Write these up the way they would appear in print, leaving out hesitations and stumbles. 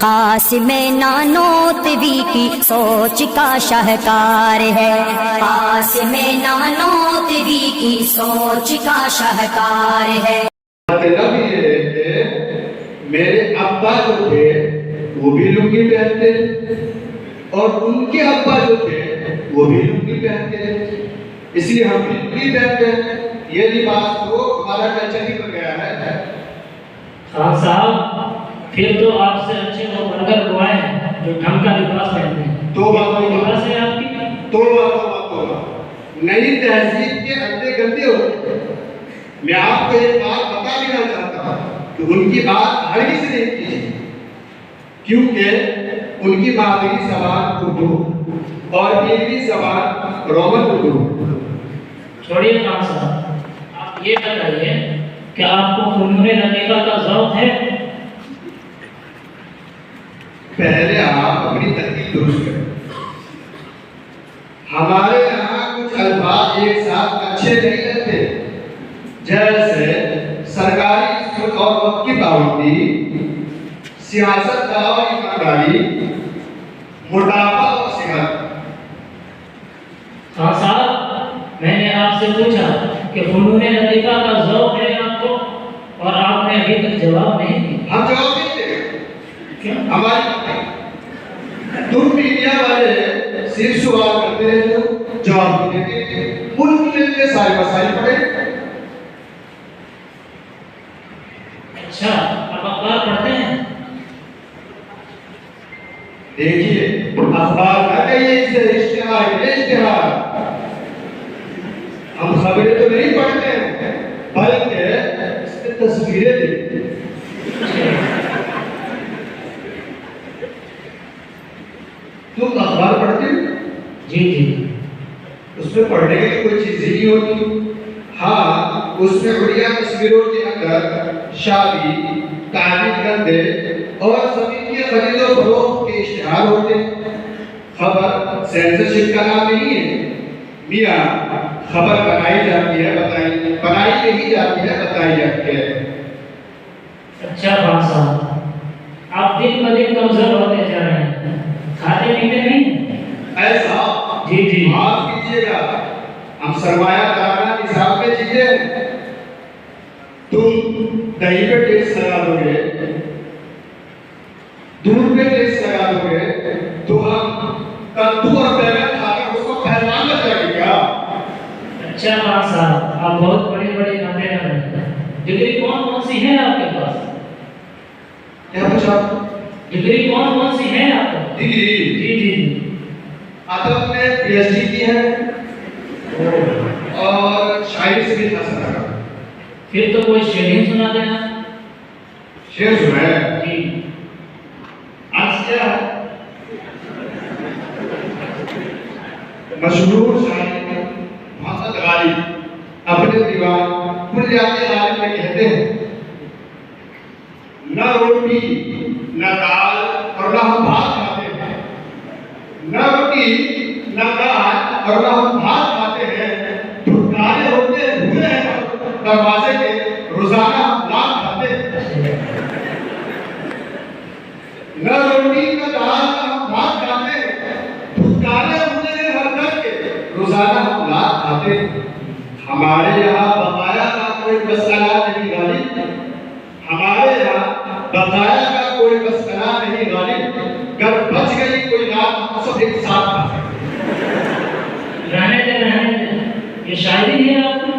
قاسم نانوتوی کی سوچ کا شاہکار ہے، قاسم نانوتوی کی سوچ کا شاہکار ہے۔ مطلب یہ ہے کہ میرے ابا جو تھے وہ بھی لنگی پہنتے اور ان کے ابا جو تھے وہ بھی لنگی پہنتے، اس لیے ہم بھی لنگی پہنتے ہیں۔ یہ لباس تو ہمارا کلچر ہی بن گیا ہے۔ خان صاحب پھر تو آپ سے اچھے وہ بنگر روائے ہیں جو ڈھنگ کا لباس پہنتے ہیں۔ توبہ لباس ہے آپ کی؟ توبہ نئی تہذیب کے اندے گندے ہوتے ہیں۔ میں آپ کو ایک بات بتا دینا چاہتا ہوں کہ ان کی بات ہرگز نہیں کیجیے، کیونکہ ان کی مادری زبان اردو اور میری زبان رومن اردو۔ چھوڑیے خان صاحب، آپ یہ بتائیے کہ آپ کو فنون لطیفہ کا ذوق ہے؟ پہلے آپ اپنی ترکیب درست کریں۔ ہمارے یہاں کچھ الفاظ ایک ساتھ اچھے نہیں لگتے، جیسے سرکاری اسکول اور وقت کی پابندی، سیاست کا اور ایمانداری، موٹاپا اور صحت۔ خان صاحب میں نے آپ سے پوچھا کہ فنون لطیفہ کا ذوق ہے آپ کو، اور آپ نے ابھی تک جواب نہیں دیا۔ ہم جواب نہیں دیں گے، ہماری تم میڈیا والے صرف سوال کرتے رہتے ہو، جواب نہیں دیتے۔ ملک کے سارے مسائل پڑھے۔ اچھا، آپ اخبار پڑھتے ہیں؟ دیکھیے اخبار نہ کہیے اسے اشتہار، ہم خبریں تو نہیں پڑھتے ہیں بلکہ اس میں تصویریں دیکھتے ہیں۔ تم اخبار پڑھتے ہو؟ جی اس میں پڑھنے کی کوئی چیز ہی نہیں ہوتی۔ ہاں اس میں بڑھیا تصویروں کے اندر شادی، تعلیم دھندے اور زمین کی خرید و فروخت کے اشتہار ہوتے ہیں۔ خبر سینسرشپ کا نام نہیں ہے میاں، خبر بنائی جاتی ہے، بنائی نہیں جاتی ہے، بتائی جاتی ہے۔ اچھا خان صاحب، آپ دن ب دن کمزور ہوتے جا رہے ہیں، کھاتے پیتے نہیں؟ ایسا جی معاف کیجیے گا، ہم سرمایہ کارانہ نظام میں جیتے ہیں۔ تم دہی پہ ٹیکس لگا دو گے، دودھ پہ ٹیکس لگا دو گے تو ہم کدو اور بیگن کھا کر اس کو پہلوان لگ جائے گا کیا؟ اچھا خان صاحب، آپ بہت بڑی باتیں کر رہے ہیں۔ ڈگری کون سی ہے آپ کے پاس؟ کیا پوچھا؟ ڈگری کون سی ہے آپ کو؟ ڈگری؟ جی ادب میں پی ایچ ڈی کی ہے اور شاعری سے بھی حاصل کرا۔ پھر تو کوئی شعر ہی سنا دینا۔ شعر سنا ہے؟ جی۔ آج کیا ہے؟ مشہور شاعر محمد غالب اپنے دیوان کلیات غالب میں کہتے ہیں، نہ روٹی نہ دال اور نہ ہم بھات کھاتے ہیں، نہ روٹی نہ دال اور نہ ہم بھات کھاتے ہیں، دھکارے ہوتے ہوئے ہیں دروازے کے، روزانہ ہم لان کھاتے ہیں۔ نہ روٹی نہ دال نہ ہم بھات کھاتے ہیں، دھکارے ہوتے ہیں ہر گھر کے، روزانہ ہم لان کھاتے ہیں۔ ہمارے یہاں بقایا کا کوئی مسئلہ نہیں غالب، ہمارے یہاں بقایا کا کوئی مسئلہ نہیں غالب، گر بچ گئی کوئی رات سب ایک ساتھ کھاتے ہیں۔ رہنے دے، یہ شاعری ہے آپ کو؟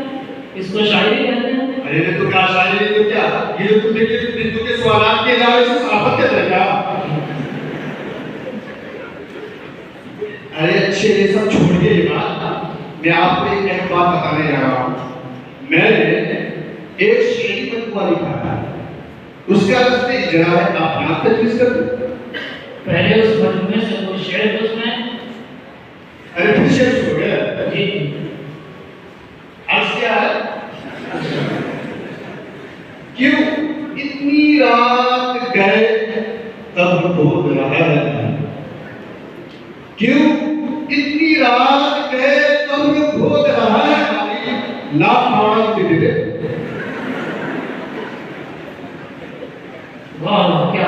اس کو شاعری کہتے ہیں؟ ارے تو کیا شاعری تو کیا، یہ جو تم دیکھیے بندو کے سوالات کے علاوہ سے صحافت کے درجہ۔ ارے اچھے یہ سب چھوڑ کے بات، میں آپ کو ایک اہم بات بتانے جا رہا ہوں۔ میں نے ایک شعری مجموعہ لکھا ہے، اس کا لفظ اجرا ہے، آپ نام تجویز کر دیں۔ پہلے اس مجموعے سے کوئی شعر تو سنائیں۔ ارے پھر شعر سنو گے؟ جی۔ عرض کیا ہے؟ کیوں اتنی رات گئے تب کھود رہا ہے، کیوں اتنی رات گئے تب کھود رہا ہے، لا پانا تجھے۔ واہ کیا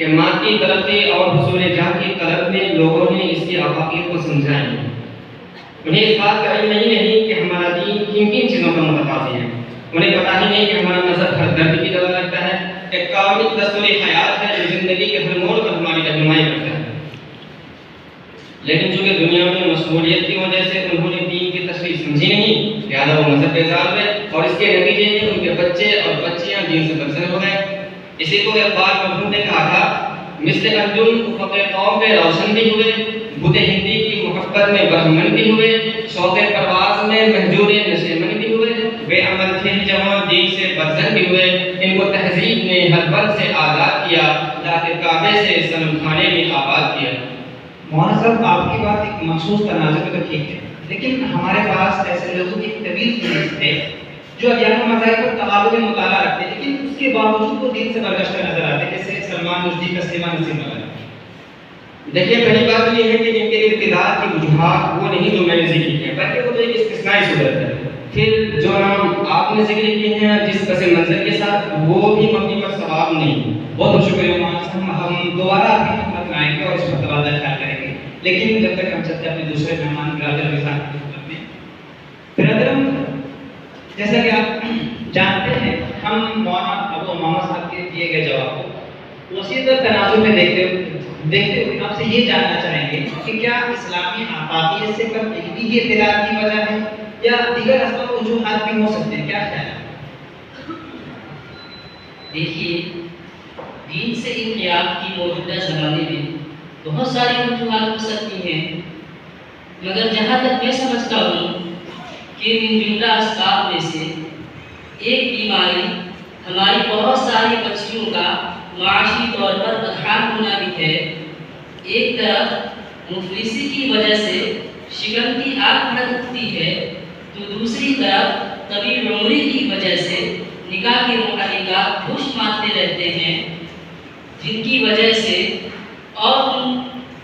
کہ مادی ترقی اور حصول جاہ کی طلب میں لوگوں نے اس کی افاقیت کو سمجھا نہیں۔ انہیں اس بات کا علم نہیں کہ ہمارا دین کن کن چیزوں کا متقاضی ہے۔ انہیں پتہ ہی نہیں کہ ہمارا مذہب ہر درد کی دوا رکھتا ہے، ایک کامل دستور حیات ہے جو زندگی کے ہر موڑ پر ہماری رہنمائی کرتا ہے۔ لیکن چونکہ دنیا میں مشغولیت کی وجہ سے انہوں نے دین کی تشریح سمجھی نہیں، لہٰذا وہ مذہب بیزار ہوئے اور اس کے نتیجے میں ان کے بچے اور بچیاں دین سے برسر ہو گئے۔ اسی کو اقبال مرحوم نے کہا تھا، مثل انجم افق قوم پہ روشن بھی ہوئے، بت ہندی کی محبت میں برہمن بھی ہوئے، شوق پرواز میں مہجور نشیمن بھی ہوئے، بے عمل تھے جوان دین سے برسر بھی ہوئے۔ ان کو تہذیب نے ہر بند سے آزاد کیا، لاتے کعبے سے صنم خانے میں آباد کیا۔ مولانا صاحب آپ کی بات ایک مخصوص تناظر میں تو ٹھیک ہے، لیکن ہمارے پاس ایسے لوگوں کی ایک طویل فہرست ہے جو ادیان و مذاہب پر تقابل مطالعہ رکھتے ہیں، لیکن اس کے باوجود وہ دین سے برگشتہ نظر آتے ہیں، جیسے سلمان رشدی، تسلیمہ نسیم وغیرہ۔ دیکھیے پہلی بات یہ ہے کہ ان کے ارتداد کی وجوہات وہ نہیں جو میں نے ذکر کیا، بلکہ وہ تو ایک استثنائی صورت ہے۔ پھر جو نام آپ نے ذکر کیے ہیں جس پس منظر کے ساتھ، وہ بھی مبنی پر ثواب نہیں۔ بہت بہت شکریہ مولانا صاحب، ہم دوبارہ آپ کی خدمت میں آئیں گے اور اس پر تبادلہ خیال کریں گے، لیکن جب تک ہم چلتے ہیں اپنے دوسرے مہمان برادر رضا کی خدمت میں۔ برادرم، جیسا کہ آپ جانتے ہیں، ہم مولانا ابو امامہ صاحب کے دیے گئے جواب کو وسیع تر تناظر میں دیکھتے ہوئے آپ سے یہ جاننا چاہیں گے کہ کیا اسلامی آفاقیت سے کم علمی ہی اختلاف کی وجہ ہے یا دیگر اسباب وجوہات بھی ہو سکتے ہیں؟ کیا خیال ہے؟ دیکھیے، دین سے انقلاب کی موجودہ زمانے میں بہت ساری وجوہات ہو سکتی ہیں، مگر جہاں تک میں سمجھتا ہوں کہ ان جملہ اسباب میں سے ایک بیماری ہماری بہت ساری بچیوں کا معاشی طور پر بدحال ہونا بھی ہے۔ ایک طرف مفلسی کی وجہ سے شکم کی آگ بھڑک اٹھتی ہے، تو دوسری طرف طویل عمری کی وجہ سے نکاح کے معلقات گھوش مارتے رہتے ہیں، جن کی وجہ سے اور ان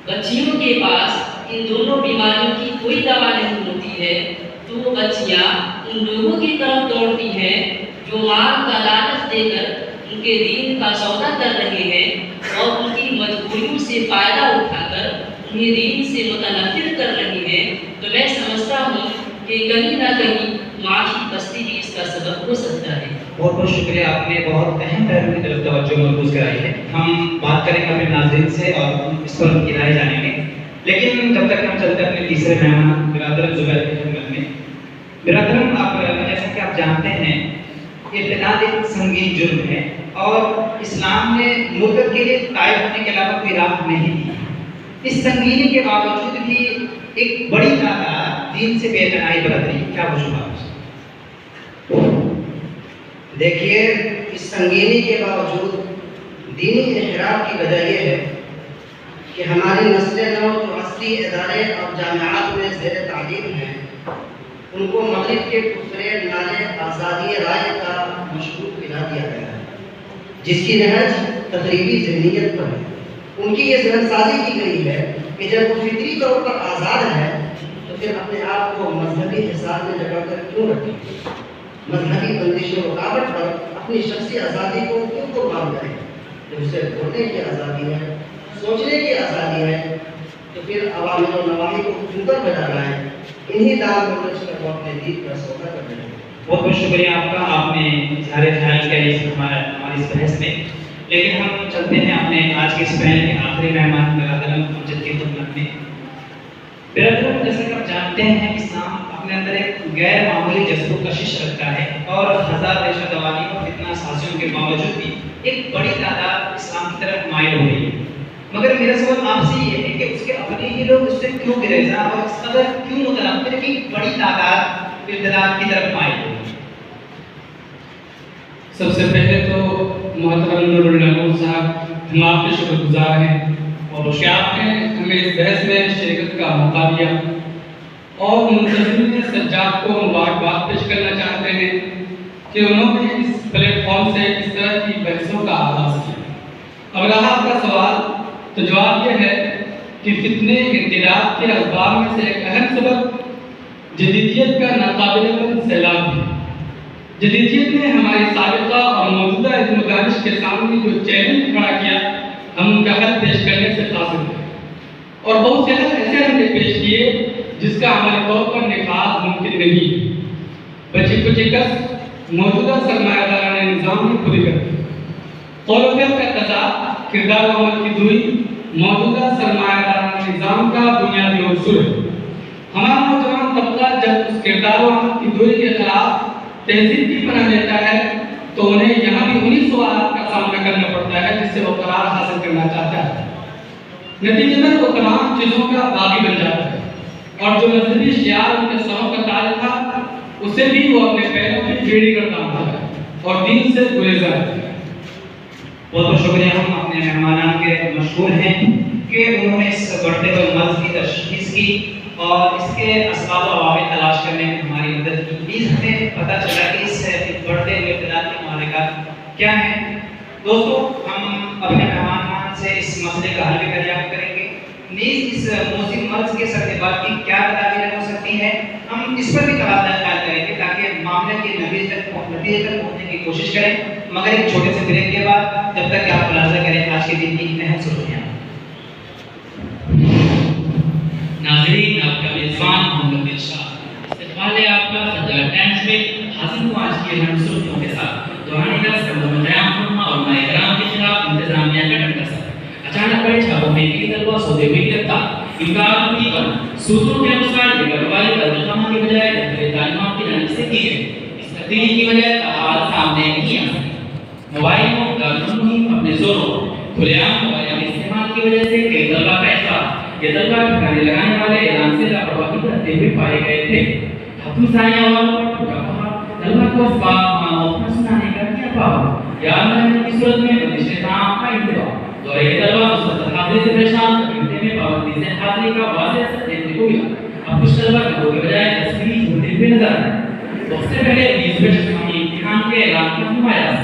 بچیوں کے پاس ان دونوں بیماریوں کی کوئی دوا نہیں ہوتی ہے، تو وہ بچیاں ان لوگوں کی طرف دوڑتی ہیں جو مال کا لالچ دے کر ان کے دین کا سودا کر رہے ہیں اور ان کی مجبوریوں سے فائدہ اٹھا کر انہیں دین سے متنفر کر رہے ہیں۔ تو میں سمجھتا ہوں کہ کہیں نہ کہیں معاشی پستی بھی اس کا سبب ہو سکتا ہے۔ بہت بہت شکریہ، آپ نے بہت اہم پہلو کی طرف توجہ مرکوز کرائی ہے۔ ہم بات کریں گے اپنے ناظرین سے اور اس پر ان کی رائے جانیں گے، لیکن جب تک ہم چلتے ہیں اپنے تیسرے مہمان برادر زبیر کی خدمت میں۔ برادرم، آپ جیسا کہ آپ جانتے ہیں، ارتداد ایک سنگین جرم ہے اور اسلام نے مرتد کے لیے قائل ہونے کے علاوہ کوئی راہ نہیں دی۔ اس سنگینی کے باوجود بھی ایک بڑی تعداد دین سے بے اعتنائی برت رہی، کیا وجوہات؟ دیکھیے، اس سنگینی کے باوجود دینی انحراف کی وجہ یہ ہے کہ ہماری نسل نو جو عصری ادارے اور جامعات میں زیر تعلیم ہیں، ان کو مغرب کے کفرے نالے آزادی رائے کا مشروط بنا دیا گیا ہے، جس کی نہج تقریبی ذہنیت پر ہے۔ ان کی یہ ذہن سازی کی گئی ہے کہ جب وہ فطری طور پر آزاد ہے تو پھر اپنے آپ کو مذہبی حساب میں جگہ کر کیوں رکھیں؟ مذہبی بندش و رکاوٹ پر اپنی شخصی آزادی کو کیوں قربان کریں؟ جب اسے بولنے کی آزادی ہے، سوچنے کی آزادی ہے، تو پھر عوامل و نواحی کو کیوں کر بجا لائیں؟ انہی دار مدرج پر وہ اپنے دین کا سودا کر رہے ہیں۔ بہت بہت شکریہ آپ کا، آپ نے اظہار خیال کیا ہماری اس بحث میں۔ لیکن ہم چلتے ہیں اپنے آج کے اس پینل کے آخری مہمان برادر امجد کی خدمت میں۔ برادر، جیسا کہ آپ جانتے ہیں، اسلام اپنے اندر ایک غیر معمولی جذب و کشش رکھتا ہے اور ہزار ریشہ دوانی اور فتنہ سازیوں کے باوجود بھی ایک بڑی تعداد اسلام کی طرف مائل ہو رہی ہے۔ مگر میرا سوال آپ سے یہ ہے کہ اس کے اپنے ہی لوگ اس سے کیوں گریزاں اور اس قدر کیوں متنفر کہ بڑی تعداد ارتداد کی طرف مائل ہو؟ سب سے پہلے تو محترم نور النور صاحب، ہم آپ کے شکر گزار ہیں اور کہ آپ نے ہمیں اس بحث میں شرکت کا موقع دیا، اور منتظمین سجاد کو مبارکباد پیش کرنا چاہتے ہیں کہ انہوں نے اس پلیٹ فارم سے اس طرح کی بحثوں کا آغاز کیا۔ اب رہا آپ کا سوال، تو جواب یہ ہے کہ فتنے ارتداد کے اسباب میں سے ایک اہم سبب جدیدیت کا ناقابل سیلاب ہے۔ جدیدیت نے ہماری سابقہ اور موجودہ علم و دانش کے سامنے جو چیلنج کھڑا کیا ہم کا حل پیش کرنے سے قاصر ہیں اور بہت سے حل ایسے ہم نے پیش کیے جس کا عملی طور پر نفاذ ممکن نہیں. بچی کچی کس موجودہ سرمایہ دارانہ نظام میں کھلی کر قول و فعل کا تضاد کردار و عمل کی دوری موجودہ سرمایہ دارانہ نظام کا بنیادی عنصر ہے. ہمارا نوجوان طبقہ جب اس کردار و عمل کی دوری کے خلاف تہذیب کی پناہ لیتا ہے تو انہیں یہاں بھی انہی سوالات کا سامنا کرنا پڑتا ہے جس سے وہ قرار حاصل کرنا چاہتا ہے. نتیجے میں وہ تمام چیزوں کا باغی بن جاتا ہے اور جو مذہبی شعار ان کے سروں کا تاج تھا اسے بھی وہ اپنے پیروں کی بیڑی کرتا ہوتا ہے اور دین سے گریزا ہے. بہت بہت شکریہ. ہم اپنے مہمانان کے مشکور ہیں کہ انہوں نے اس بڑھتے ہوئے مرض کی تشخیص کی اور اس کے اسباب و عوامل تلاش کرنے میں ہماری مدد کی. پلیز ہمیں پتہ چلا کہ اس بڑھتے ہوئے ابتداء کے محرکات کیا ہیں. دوستو ہم اپنے مہمان سے اس مسئلے کا حل بھی دریافت کریں گے. نیز اس موسم مرض کے سرطبات کی کیا تدابیر ہو سکتی ہے ہم اس پر بھی تبادلہ خیال کریں گے تاکہ معاملے کے نتیجے تک پہنچنے کی کوشش کریں. مگر ایک چھوٹے سے بریک کے بعد جب تک کہ آپ ملاحظہ کریں آج کے دن کی اہم سرخیاں. ناظرین آپ کا میزبان محمد دلشاد استقبال ہے آپ کا سجاد ٹائمز میں. حاضر ہوں آج کی اہم سرخیوں کے ساتھ. دوران درس قیام اور ماہ کرام کے خلاف انتظامیہ کا ڈنڈا سر. اچانک بڑے چھاپوں میں کی طلبہ سودے ہوئی گرفتار. انکار کی پر سوتروں کے انوسار یہ گروائی ترجمہ کے بجائے بہتر تعلیمات کی جانب سے کی گئی. اس تبدیلی کی وجہ تحال سامنے نہیں آ سکی. موبائل فون دارالعلوم اپنے زوروں کھلے عام موبائل کے استعمال کی وجہ سے کئی طلبہ کا احساس یہ طلبہ ٹھکانے لگانے والے اعلان سے لاپرواہی کرتے ہوئے پائے گئے تھے. ہفتوں سایہ والوں پر ٹھکا پڑا طلبہ کو اسباب معاملات سنانے کا کیا پاور یا مرنے کی صورت میں بندش نظام کا انتباہ. دورے کے طلبہ مسلسل حاضری سے پریشان گھنٹے میں پابندی سے حاضری کا واضح اثر دیکھنے کو ملا. اب کچھ طلبہ گھروں کے بجائے تصویری جھوٹے ہوئے نظر آئے. وقت سے پہلے 20 شفاہی امتحان کے اعلان کا نمایاں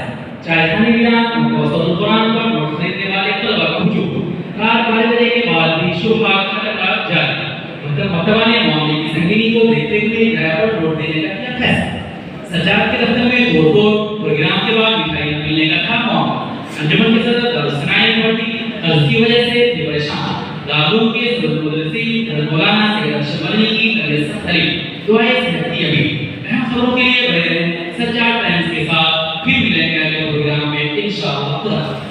چائے کھانے کے دوران موسم القرآن پر نوٹ خریدنے والے طلبہ کا ہجوم. رات 12 بجے کے بعد بھی شبہات کا ٹکراؤ جاری. مکتبہ نے معاملے کی سنگینی کو دیکھتے ہوئے ڈرائیور پر ووٹ دینے کا کیا فیصلہ. سجاد کے دفتر میں توڑ پروگرام کے بعد مٹھائی ملنے کا تھا معاملہ. انجمن کے صدر درسنائی پڑتی قرض کی وجہ سے بھی پریشان. دارالعلوم کے صدر مدرسی مولانا سید ارشد مدنی کی طبیعت سخت خراب. دعائیں صحت کی ابھی. اہم خبروں کے لیے بڑے رہیں سجاد ٹائمز کے ساتھ. پھر ملیں گے اگلے پروگرام میں انشاءاللہ. خدا حافظ.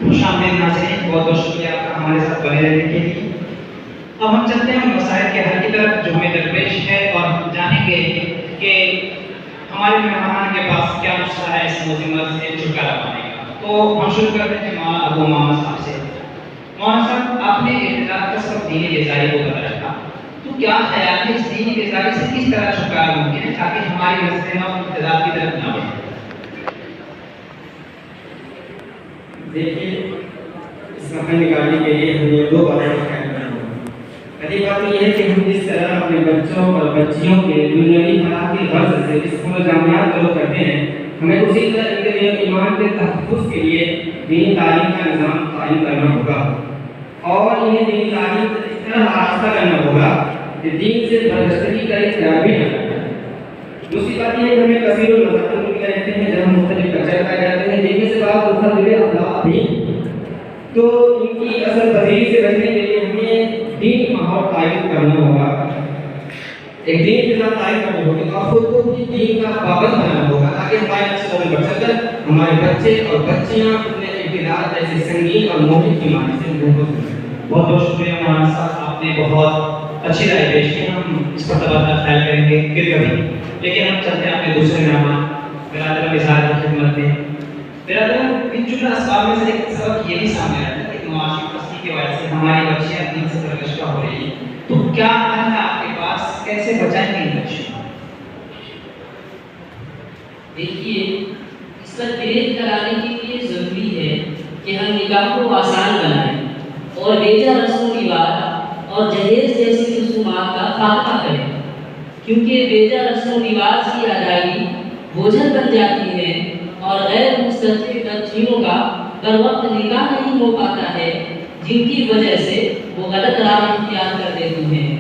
خوشامدید ناظرین. بہت بہت شکریہ آپ کا ہمارے ساتھ بنے رہنے کے لیے. اب ہم چلتے ہیں مسائل کے حل کی طرف جو ہمیں درپیش ہے اور ہم جانیں گے کہ ہمارے مہمان کے پاس کیا نسخہ ہے اس موسم مرض سے چھٹکارا پانے کا. تو ہم شروع کرتے ہیں مولانا ابو محمد صاحب سے. مولانا صاحب آپ نے ابتداء کا سبب دینی بیزاری کو بتا رکھا. تو کیا خیال ہے اس دینی بیزاری سے کس طرح چھٹکارا ممکن ہے تاکہ ہماری نسلیں ابتداء کی طرف نہ بڑھیں. دیکھیے اس کا حل نکالنے کے لیے ہمیں دو باتیں خیال کرنا ہوگا. پہلی بات یہ ہے کہ ہم جس طرح اپنے بچوں اور بچیوں کے دنیاوی حالات کی غرض سے اسکول و جامعات طلب کرتے ہیں ہمیں اسی طرح ان کے لیے ایمان کے تحفظ کے لیے دینی تعلیم کا نظام قائم کرنا ہوگا اور انہیں دینی تعلیم اس طرح آراستہ کرنا ہوگا کہ دین سے برگشتگی کا اختیار بھی نہ کرے. دوسری بات یہ ہے کہ ہمیں کثیر المذاکر ملتے رہتے ہیں جب ہم مختلف کلچر پائے جاتے ہیں جن میں سے بعض مختلف اخلاق بھی ہیں. تو ان کی اثر پذیری سے بچنے کے لیے ہمیں دین ماحول قائم کرنا ہوگا. ایک دین کے ساتھ قائم کرنا ہوگا اور خود کو بھی دین کا پابند بنانا ہوگا تاکہ ہمارے نسلوں میں بڑھ کر ہمارے بچے اور بچیاں اپنے ابتداء جیسے سنگین اور موہن بیماری سے محفوظ ہیں. بہت بہت شکریہ مولانا صاحب. آپ نے بہت اچھی رائے پیش کی. ہم اس پر تبادلہ خیال کریں گے پھر کبھی. لیکن ہم چلتے ہیں اپنے دوسرے مہمان برادر مثال کی خدمت میں. برادر ان جملہ اسباب میں سے ایک سبب یہ بھی سامنے آتا ہے کہ معاشی پستی کی وجہ سے ہماری بچیاں دین سے سرگشتہ ہو رہی ہیں. تو کیا حل ہے آپ کے پاس, کیسے بچائیں گے ان بچیوں؟ دیکھیے اس پر پرہیز کرانے کے لیے ضروری ہے کہ ہم نکاح کو آسان بنائیں اور بیجا رسم و رواج اور جہیز جیسی رسومات کا خاتمہ کریں, کیونکہ بیجا رسم و رواج کی ادائیگی بوجھل بن جاتی ہے اور غیر مستطیع بچیوں کا بر وقت نکاح نہیں ہو پاتا ہے، جن کی وجہ سے وہ غلط راہ اختیار کر لیتی ہیں،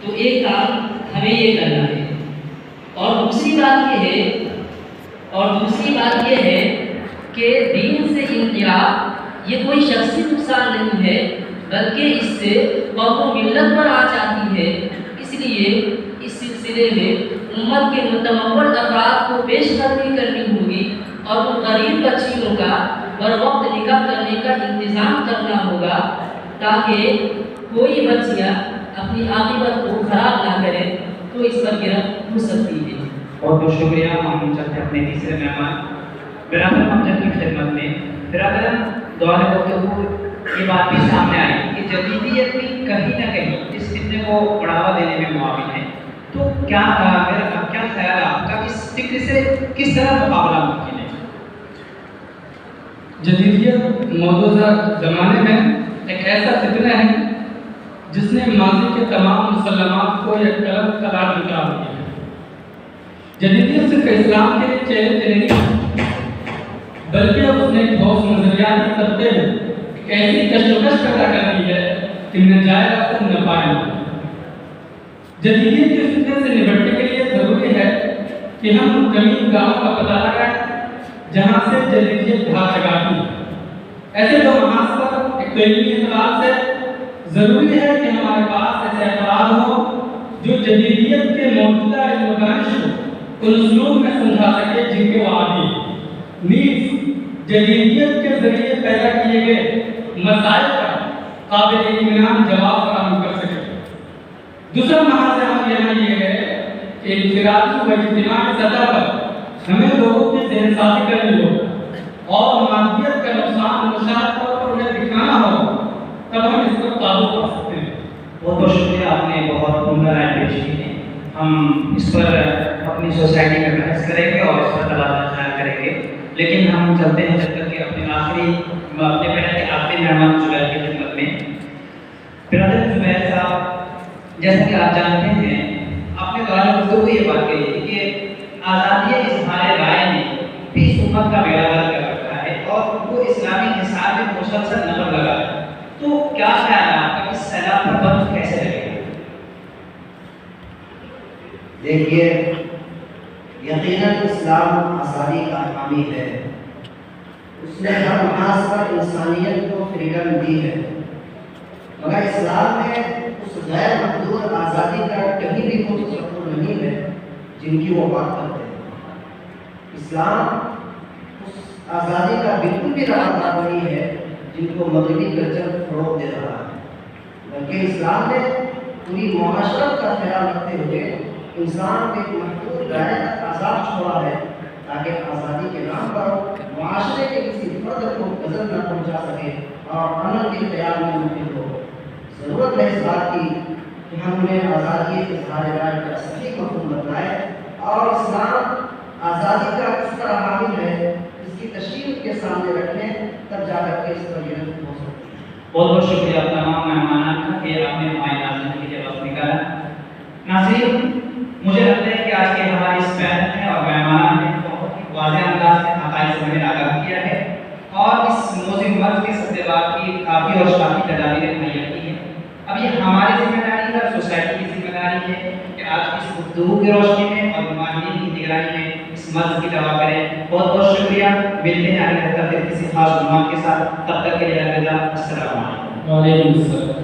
تو ایک کام ہمیں یہ کرنا ہے۔ اور دوسری بات یہ ہے کہ دین سے انحراف یہ کوئی شخصی نقصان نہیں ہے، بلکہ اس سے قوم و ملت پر آ جاتی ہے۔ اس لیے اس سلسلے میں امت کے متمول افراد کو پیش قدمی کرنی ہوگی اور ان غریب بچیوں کا بر وقت نکاح کرنے کا انتظام کرنا ہوگا، تاکہ کوئی بچیاں اپنی عاقبت کو خراب نہ کرے تو اس پر گرفت ہو سکتی ہے۔ بہت بہت شکریہ۔ ہم چلتے ہیں اپنے تیسرے مہمان برادر امجد کی خدمت میں۔ برادر دوران گفتگو یہ بات بھی سامنے آئی کہ جدیدیت بھی کہیں نہ کہیں اس فتنے کو بڑھاوا دینے میں معاون ہے، تو کیا خیال ہے آپ کا اس فکر سے کس طرح مقابلہ ممکن ہے؟ جدیدیت موجودہ زمانے میں ایک ایسا فتنہ ہے جس نے ماضی کے تمام مسلمات کو ایک طرف قرار دیا ہے۔ جدیدیت صرف اسلام کے لیے چیلنج نہیں، بلکہ اس نے ٹھوس نظریاتی طبقے میں ایک ایسی کشمکش پیدا کر دی ہے کہ نجائز راستہ نہ پائے۔ جدیدیت کے فتنے سے نمٹنے کے لیے ضروری ہے کہ ہم ان کمی گاہوں کا پتہ لگائیں جہاں سے جدیدیت بھاگ لگاتی ہے۔ ایسے دو محاذ پر ایک علمی اعتبار سے ضروری ہے کہ ہمارے پاس ایسے افراد ہوں جو جدیدیت کے موجودہ علم و دانش کو ان اسلوب میں سمجھا سکے جن کے وہ عادی ہیں، نیز جدیدیت کے ذریعے پیدا کیے گئے مسائل کا قابل اطمینان جواب فراہم کر سکے۔ دوسرا محاذ ہمارے یہاں یہ ہے کہ انفرادی و اجتماعی سطح پر ہمیں لوگوں کی ذہن سازی کرنی ہو اور مادیت کا نقصان مشاہدہ طور پر انہیں دکھانا ہو، تب ہم اس پر قابو پا سکتے ہیں۔ بہت بہت شکریہ، آپ نے بہت عمدہ رائے پیش کی ہے۔ ہم اس پر اپنی سوسائٹی میں بحث کریں گے اور اس پر تبادلہ خیال کریں گے، لیکن ہم چلتے ہیں جب تک کہ اپنے پہلے کے آخری مہمان زبیر کی خدمت میں۔ برادر زبیر صاحب، جیسا کہ آپ جانتے ہیں، آپ نے دوران گفتگو یہ بات کہی تھی کہ آزادی اظہار رائے نے بھی اس امت کا بیڑا غرق کر رکھا ہے اور وہ اسلامی نصاب میں مسلسل نمبر لگا ہے، تو کیا خیال ہے آپ کا اس سیلاب پر بند کیسے لگے گا؟ دیکھیے، یقیناً اسلام آزادی کا حامی ہے، اس نے ہر محاذ پر انسانیت کو فریڈم دی ہے، مگر اسلام میں اس غیر محدود آزادی کا کہیں بھی کوئی تصور نہیں ہے جن کی وہ بات کرتے ہیں۔ اسلام اس آزادی کا بالکل بھی رعایت نہیں ہے جن کو مغربی کلچر فروغ دے رہا ہے، بلکہ اسلام نے پوری معاشرت کا خیال رکھتے ہوئے انسان کو ایک محدود دائرے تک آزاد چھوڑا ہے تاکہ آزادی کے نام پر معاشرے کے کسی فرد کو غضب نہ پہنچا سکے اور امن کے خیال میں ممکن ہو۔ ضرورت ہے اس بات کی کہ ہم انہیں آزادی اظہار رائے کا صحیح مفہوم بتلائیں اور اسلام آزادی کا کس طرح حامل ہے اس کی تشریح کے سامنے رکھیں، تب جا کر کے اس پر گرفت ہو سکتی ہے۔ بہت بہت شکریہ تمام مہمانان کا کہ آپ نے ہمارے ناظرین کے لیے وقت نکالا۔ ناظرین، مجھے لگتا ہے کہ آج کے ہمارے اس بیان میں اور مہمانان نے بہت ہی واضح انداز میں حقائق سے ہمیں آگاہ کیا ہے اور اس موضوع مرض کے سدبات کی کافی اور شافی تدابیریں مہیا کی ہیں۔ اب یہ ہماری ذمہ داری ہے اور سوسائٹی کی ذمہ داری ہے کہ آج کی اس گفتگو کی روشنی میں اور ماہرین کی نگرانی میں اس مرض کی دوا کریں۔ بہت بہت شکریہ، ملتے ہیں اگلے ہفتے کسی خاص عنوان کے ساتھ، تب تک کے لیے الوداع، السلام علیکم۔ وعلیکم السلام۔